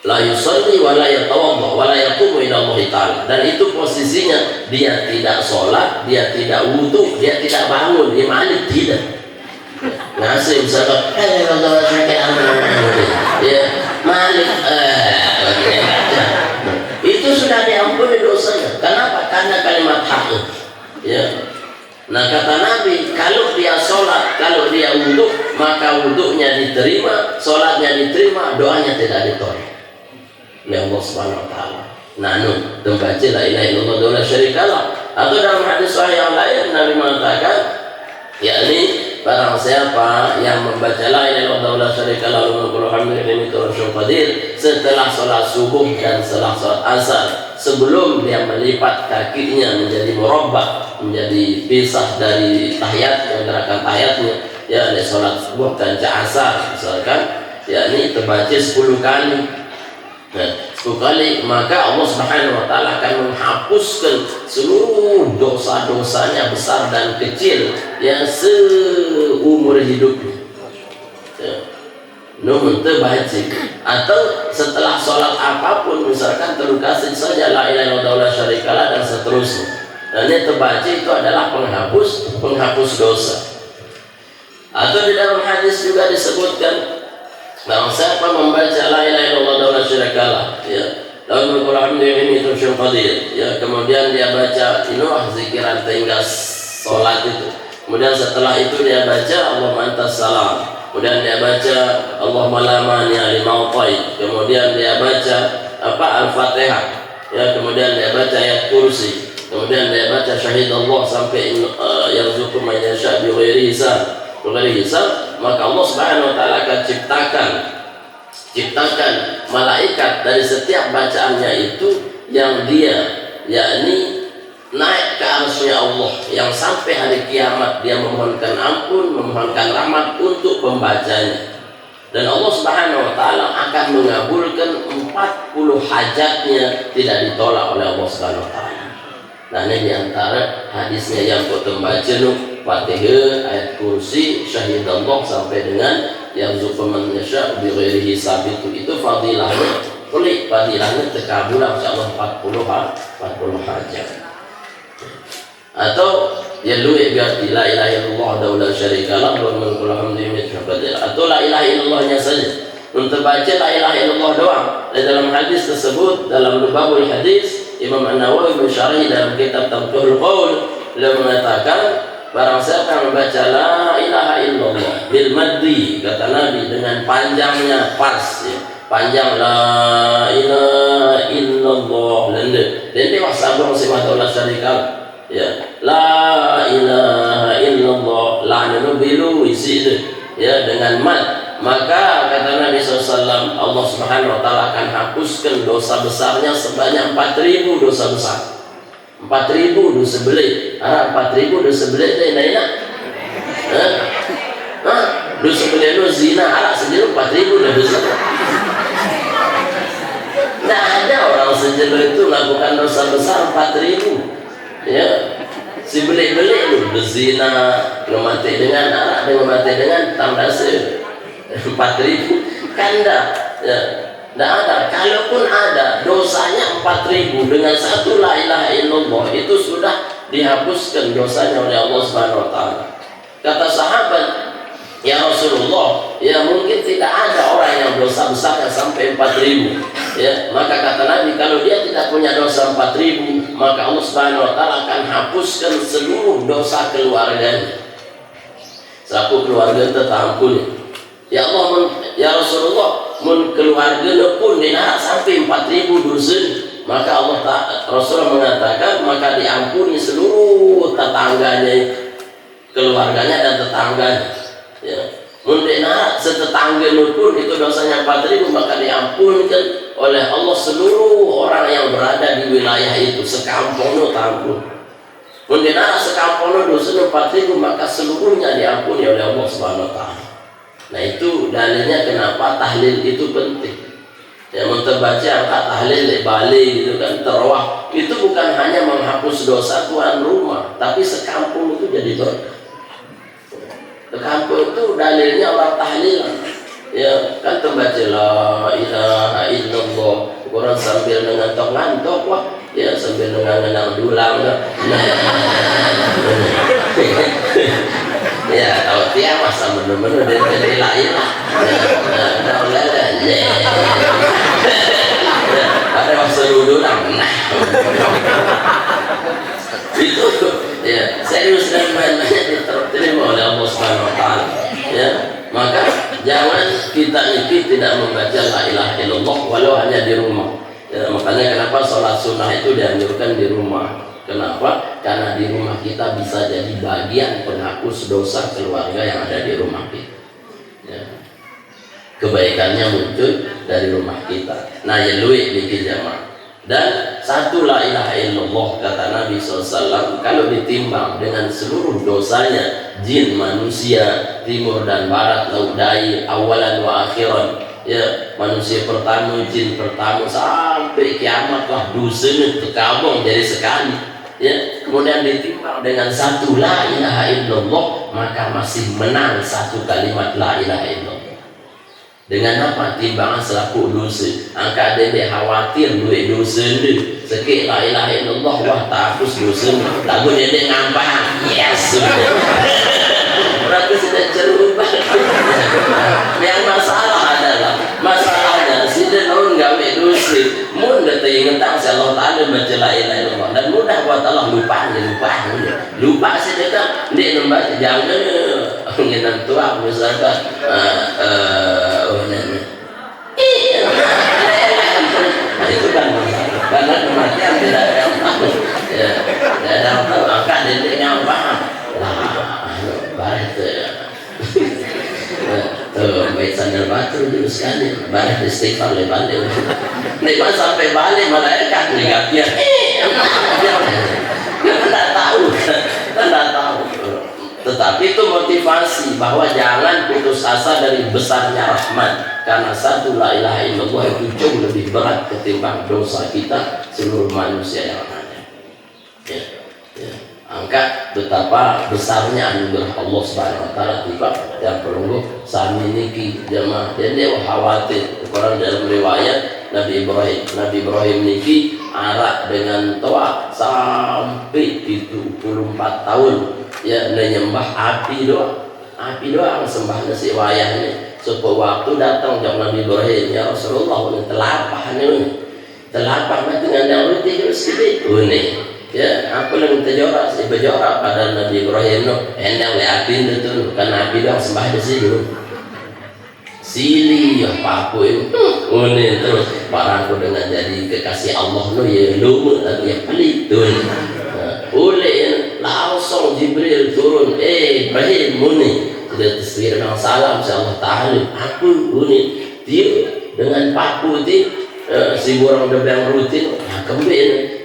La yusalli wa la yatawadda wa la yaqumu ila Allah taala. Dan itu posisinya dia tidak sholat, dia tidak wudu, dia tidak bangun, dia malik tidak. Ngasih misalkan ya malik itu sudah diampuni dosanya. Kenapa? Karena kalimat hak. Ya. Nah kata Nabi, kalau dia sholat, kalau dia wudu, maka wudunya diterima, sholatnya diterima, doanya tidak ditolak oleh Allah Subhanahu wa taala. Nah, membaca la ilaha illallah wa la syarikalah. Atau dalam hadis sahih yang lain Nabi mengatakan, yakni barang siapa yang membaca la ilaha illallah wa la syarikalah setelah sholat subuh dan setelah sholat asar, sebelum dia melipat kakinya menjadi murabbah, menjadi pisah dari tahiyatnya, gerakan tahiyatnya, ya dari sholat subuh dan asar misalkan, yakni terbaca 10 kali. Nah, 10 kali, maka Allah Subhanahu wa taala akan menghapuskan seluruh dosa-dosanya besar dan kecil yang seumur hidupnya. Ya. Namun terbaca atau setelah sholat apapun, misalkan terkasih saja la ilaha illallah wa la syarikalah dan seterusnya. Dan yang terbaca itu adalah penghapus dosa. Atau di dalam hadis juga disebutkan, barang siapa membaca la ilaha illallah wa la syarikalah, ya, lahul mulku wa hamdu yuhyi wa yumiitu qadir, ya, kemudian dia baca inulah zikiran tinggal salat itu. Kemudian setelah itu dia baca Allahumma antas salam. Kemudian dia baca Allahumma la mani'a lima a'tait. Kemudian dia baca Al-Fatihah. Ya, kemudian dia baca ayat kursi. Kemudian dia baca syahidallah sampai yarzuqu man yasha' bi ghairi hisab. Maka Allah Subhanahu wa taala akan ciptakan malaikat dari setiap bacaannya itu yang dia yakni naik ke arsy Allah, yang sampai hari kiamat dia memohonkan ampun, memohonkan rahmat untuk pembacanya. Dan Allah Subhanahu wa taala akan mengabulkan 40 hajatnya, tidak ditolak oleh Allah Subhanahu wa taala. Nah, ini diantara hadisnya yang kita baca Fatihah, ayat kursi, syahidallah sampai dengan yang zufaman yasha bi ghairi hisab itu fadilahnya. Oleh fadilahnya terkabulan insyaallah 40 hajat. Atau ya lu biar la ilaha illallah wa la syarikalah wa lahul hamdu atau la ilaha illallahnya saja. Untuk baca la ilaha illallah doang. Dalam hadis tersebut, dalam babul hadis, Imam An-Nawawi mensyarih dalam kitab Tamthul Qaul, beliau mengatakan barang siapa membaca la ilaha illallah bil maddi, kata Nabi, dengan panjangnya pas, ya, panjang la ilaha illallah lende dan dia wasabung simatullah syarikal, ya, la ilaha illallah la nubilu wisid, ya, dengan mad, maka kata Nabi SAW, Allah Subhanahu wa taala akan hapuskan dosa besarnya sebanyak 4.000 dosa besar. 4.000 dosa belit. 4.000 dosa belit itu enak. Dosa belit itu zina, arak sejauh 4.000 dosa. Tidak ada orang sejauh itu melakukan dosa besar 4.000. Ya, si belit-belit itu berzina, mati dengan arak, dengan mati dengan tandase 4.000 kan enggak, ya. Tidak ada. Kalaupun ada, dosanya 4.000 dengan satu la ilaha illallah itu sudah dihapuskan dosanya oleh Allah Subhanahu wa taala. Kata sahabat, ya Rasulullah, ya mungkin tidak ada orang yang dosa besarnya sampai 4.000. Ya, maka kata Nabi, kalau dia tidak punya dosa 4.000, maka Allah Subhanahu wa taala akan hapuskan seluruh dosa keluarganya. Satu keluarga terampuni. Ya Allah, ya Rasulullah, mun keluarga pun dinarak sampai 4.000 dosa, maka Rasulullah mengatakan maka diampuni seluruh tetangganya, keluarganya dan tetangganya. Ya, mun dinarak setetangga pun itu dosanya 4.000, maka diampunkan oleh Allah seluruh orang yang berada di wilayah itu, sekampung tampun. Mungkin anak sekampung dosa 4.000 maka seluruhnya diampuni oleh Allah Subhanahu wa taala. Nah, itu dalilnya kenapa tahlil itu penting. Ya, membaca angka tahlil balik gitu kan, terawih itu bukan hanya menghapus dosa tuan rumah, tapi sekampung itu jadi berkah. Sekampung itu dalilnya orang tahlilan. Ya, kan terbaca la ilaha illallah, orang sambil ngantok-ngantok, wah, ya sambil ngenang dulang. Ya, tahu tiap masa benar-benar dari la ilaha. Nah, ada masa dulang. Nah, itu ya serius dan main-mainnya diterima oleh Allah Subhanahu wa taala. Ya, maka jangan kita ini tidak membaca la ilaha illallah walau hanya di rumah. Ya, makanya kenapa sholat sunnah itu dianjurkan di rumah. Kenapa? Karena di rumah kita bisa jadi bagian penghapus dosa keluarga yang ada di rumah kita. Ya. Kebaikannya muncul dari rumah kita. Nah, ya luwih niki jamaah. Dan satu la ilaha illallah kata Nabi SAW, kalau ditimbang dengan seluruh dosanya jin, manusia, timur dan barat, laut dai, awalan wa akhiran, ya manusia pertama, jin pertama sampai kiamat lah dosanya terkabung jadi sekali. Ya, kemudian ditimbang dengan satu la ilaha illallah maka masih menang satu kalimat la ilaha illallah. Dengan apa? Timbangan selaku dosa. Angka dia khawatir duit dosa ni sekit la ilaha illallah wah tak hapus dosa ni. Takutnya dia ngampang. Yes. Berarti sudah cerubah. Yang masalah adalah masalahnya sudah non gawe dosa. Mun dah teringat Allah Taala baca la ilaha illallah dan mudah buat Allah lupa sih dia dia membaca jangan ngenan tua misalkan nah itu kan masalah karena kematian tidak ada yang tahu ya tidak ada yang tahu angkat dia yang paham lah barat baik sandal batu dulu sekali barat istighfar lebar lebar sampai balik malaikat negatif tidak tahu tetapi itu motivasi bahwa jangan putus asa dari besarnya rahmat karena satu la ilaha illallah itu jauh lebih berat ketimbang dosa kita seluruh manusia yang ada. Ya. Angkat betapa besarnya anugerah Allah Subhanahu wa taala tiba yang perlu sami niki jemaah dan dia khawatir orang dalam riwayat Nabi Ibrahim niki arak dengan toa sampai 74 tahun ya menyembah api doang sembah nasi wayahnya. Suatu waktu datang jam Nabi Ibrahim, ya Rasulullah telapah dengan yang roti sedikit ya aku lagi berjorak pada Nabi Ibrahim endang le api itu karena api doang sembah di sini sili apa aku ini terus barangku dengan jadi kekasih Allah ya lumu atau ya pelit oleh langsung Jibril turun Ibrahim muni sudah tasbih dengan salam Allah Ta'ala aku muni dia dengan paku itu si burung debang rutin kembali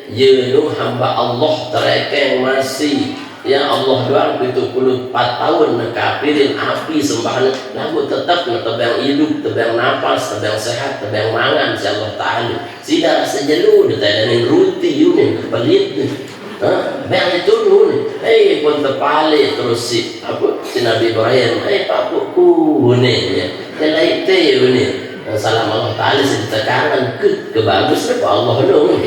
ya lu hamba Allah terekeng masih ya Allah doang 74 tahun kafirin api sembahan lalu tetap tebang hidup tebang nafas tebang sehat tebang mangan si Allah Ta'ala tidak sejelu ditadanin ruti yunin pelit bang itu nun pun terpalik terus si Nabi Ibrahim papuku ya telai te ini salam Allah Ta'ala sedetakangan ke bagus apa Allah dong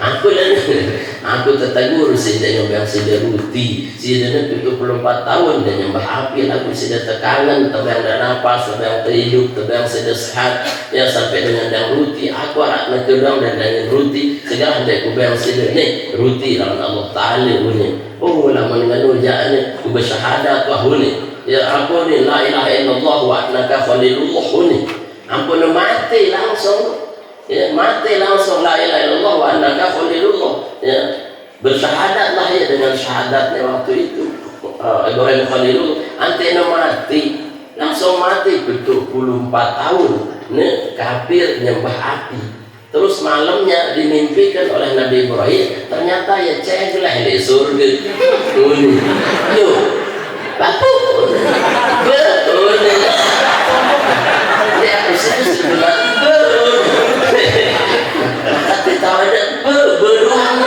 aku tetegur sih yang sudah ruti sudah 74 tahun dan nyembah api aku sudah tekanan tebang dan nafas tebang terhidup tebang sudah sehat ya sampai dengan yang ruti aku arak nekudang dan dengan ruti segala hendak aku yang sudah nih ruti lawan Allah Ta'ala ini lama dengan ujaannya aku bersyahadat wah ini ya aku ni la ilaha illallah wa annaka khalilullah ini ampun mati langsung ya mati langsung la ilaha illallah wa annaka khalilullah ya bersyahadatlah ya dengan syahadatnya waktu itu Ibrahim Khalilullah antena mati langsung mati 74 tahun nih kafir nyembah api Terus malamnya dimimpikan oleh Nabi Ibrahim, ternyata ya cegleh di surga. Yo, batu, betul. Dia aku sih bilang kata tahu ada beruang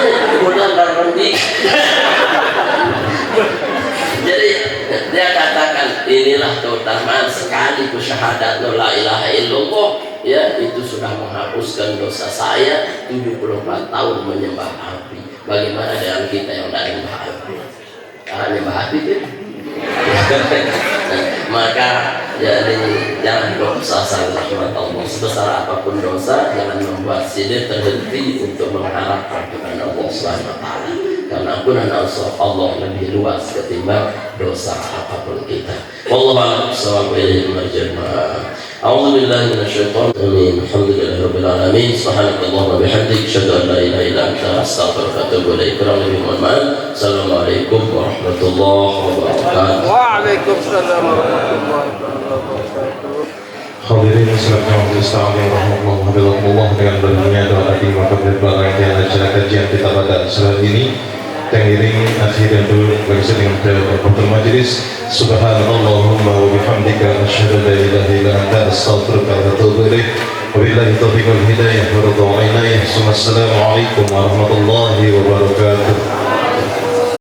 bulan berhenti. Jadi dia katakan inilah keutamaan sekali syahadat la ilaha illallah, ya itu sudah menghapuskan dosa saya 74 tahun menyembah api. Bagaimana dengan kita yang tidak menyembah api? Karena menyembah api kan? Maka jadi jangan putus asa rahmat Allah. Sebesar apapun dosa, jangan membuat sini terhenti untuk mengharapkan kepada Allah Subhanahu wa taala. Karena ampunan Allah lebih luas ketimbang dosa apapun kita. Wallahu a'lam bishawab. Ilaihi marji'una. A'udzu billahi minasyaitonir rajim. Alhamdulillahirabbil alamin. Subhanakallahumma wa bihamdika asyhadu an la ilaha illa anta astaghfiruka wa atubu ilaik. Assalamualaikum warahmatullahi wabarakatuh. Waalaikumsalam warahmatullahi wabarakatuh. Hadirin sekalian rahimahullah, dengan bernyanyi doa di makam rangkaian acara kajian kita pada sore ini tengiring akhir dan dulu bagi dengan kepada majelis. Subhanallahumma wa bihamdika asyhadu an la ilaha illa anta astaghfiruka wa atubu ilaik. Wabillahi taufiq wal hidayah wa ridha wa inayah. Assalamualaikum warahmatullahi wabarakatuh.